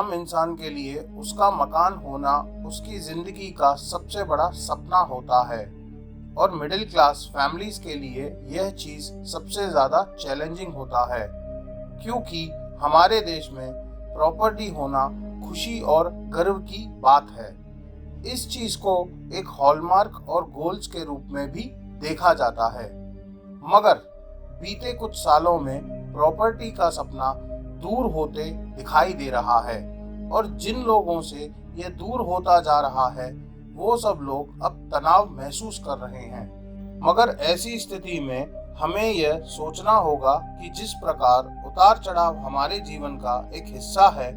आम इंसान के लिए उसका मकान होना उसकी जिंदगी का सबसे बड़ा सपना होता है और मिडिल क्लास फैमिलीज के लिए यह चीज सबसे ज्यादा चैलेंजिंग होता है, क्योंकि हमारे देश में प्रॉपर्टी होना खुशी और गर्व की बात है। इस चीज को एक हॉलमार्क और गोल्स के रूप में भी देखा जाता है, मगर बीते कुछ सालों में प्रॉपर्टी का सपना दूर होते दिखाई दे रहा है और जिन लोगों से यह दूर होता जा रहा है वो सब लोग अब तनाव महसूस कर रहे हैं। मगर ऐसी स्थिति में हमें यह सोचना होगा कि जिस प्रकार उतार चढ़ाव हमारे जीवन का एक हिस्सा है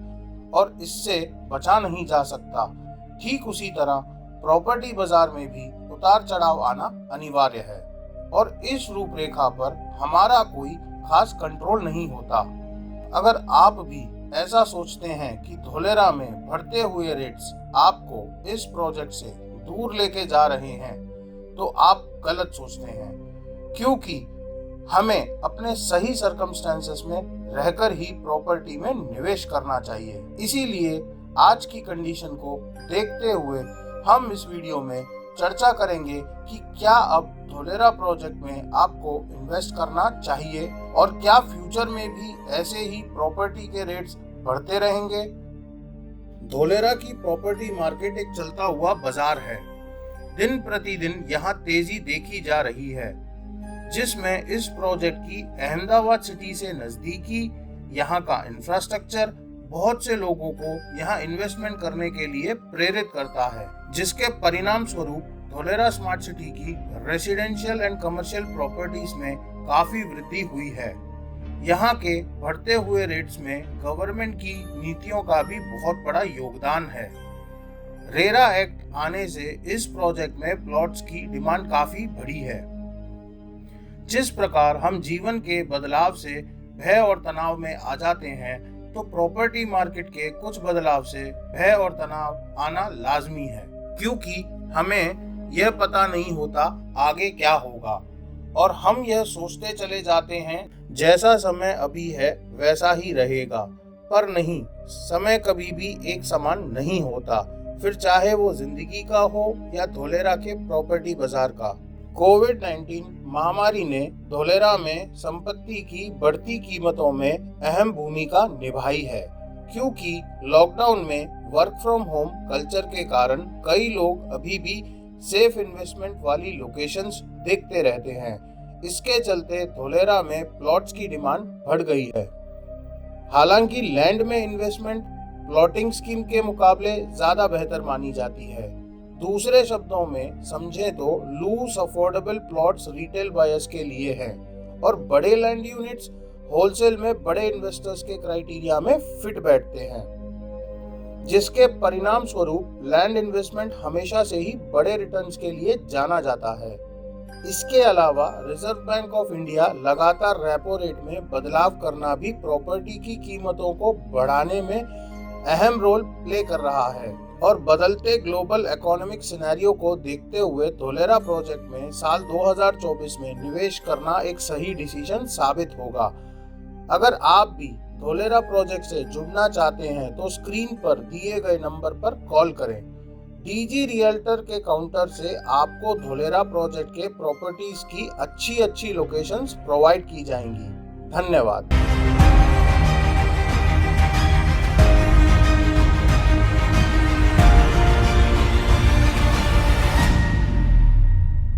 और इससे बचा नहीं जा सकता, ठीक उसी तरह प्रॉपर्टी बाजार में भी उतार चढ़ाव आना अनिवार्य है और इस रूपरेखा पर हमारा कोई खास कंट्रोल नहीं होता। अगर आप भी ऐसा सोचते हैं कि धोलेरा में बढ़ते हुए रेट्स आपको इस प्रोजेक्ट से दूर लेके जा रहे हैं, तो आप गलत सोचते हैं, क्योंकि हमें अपने सही सर्कमस्टेंसेस में रहकर ही प्रॉपर्टी में निवेश करना चाहिए। इसीलिए आज की कंडीशन को देखते हुए हम इस वीडियो में चर्चा करेंगे कि क्या अब धोलेरा प्रोजेक्ट में आपको इन्वेस्ट करना चाहिए और क्या फ्यूचर में भी ऐसे ही प्रॉपर्टी के रेट्स बढ़ते रहेंगे। धोलेरा की प्रॉपर्टी मार्केट एक चलता हुआ बाजार है। दिन प्रतिदिन यहाँ तेजी देखी जा रही है, जिसमें इस प्रोजेक्ट की अहमदाबाद सिटी से नजदीकी, यहाँ का इंफ्रास्ट्रक्चर बहुत से लोगों को यहाँ इन्वेस्टमेंट करने के लिए प्रेरित करता है, जिसके परिणाम स्वरूप धोलेरा स्मार्ट सिटी की रेसिडेंशियल एंड कमर्शियल प्रॉपर्टीज में काफी वृद्धि हुई है। यहाँ के बढ़ते हुए रेट्स में गवर्नमेंट की नीतियों का भी बहुत बड़ा योगदान है। रेरा एक्ट आने से इस प्रोजेक्ट में प्लॉट्स की डिमांड काफी बढ़ी है। जिस प्रकार हम जीवन के बदलाव से भय और तनाव में आ जाते हैं, तो प्रॉपर्टी मार्केट के कुछ बदलाव से भय और तनाव आना लाजमी है, क्योंकि हमें यह पता नहीं होता आगे क्या होगा और हम यह सोचते चले जाते हैं जैसा समय अभी है वैसा ही रहेगा, पर नहीं, समय कभी भी एक समान नहीं होता, फिर चाहे वो जिंदगी का हो या धोलेरा के प्रॉपर्टी बाजार का। कोविड-19 महामारी ने धोलेरा में संपत्ति की बढ़ती कीमतों में अहम भूमिका निभाई है, क्योंकि लॉकडाउन में वर्क फ्रॉम होम कल्चर के कारण कई लोग अभी भी सेफ इन्वेस्टमेंट वाली लोकेशंस देखते रहते हैं। इसके चलते धोलेरा में प्लॉट्स की डिमांड बढ़ गई है। हालांकि लैंड में इन्वेस्टमेंट प्लॉटिंग स्कीम के मुकाबले ज्यादा बेहतर मानी जाती है। दूसरे शब्दों में समझे तो loose affordable plots retail buyers के लिए हैं और बड़े लैंड यूनिट्स होलसेल में बड़े इन्वेस्टर्स के क्राइटेरिया में फिट बैठते हैं, जिसके परिणाम स्वरूप लैंड इन्वेस्टमेंट हमेशा से ही बड़े रिटर्न्स के लिए जाना जाता है। इसके अलावा रिजर्व बैंक ऑफ इंडिया लगातार रेपो रेट में बदलाव करना भी प्रॉपर्टी की कीमतों को बढ़ाने में अहम रोल प्ले कर रहा है और बदलते ग्लोबल इकोनॉमिक सिनेरियो को देखते हुए धोलेरा प्रोजेक्ट में साल 2024 में निवेश करना एक सही डिसीजन साबित होगा। अगर आप भी धोलेरा प्रोजेक्ट से जुड़ना चाहते हैं तो स्क्रीन पर दिए गए नंबर पर कॉल करें। डीजी रियल्टर के काउंटर से आपको धोलेरा प्रोजेक्ट के प्रॉपर्टीज की अच्छी लोकेशंस प्रोवाइड की जाएंगी। धन्यवाद।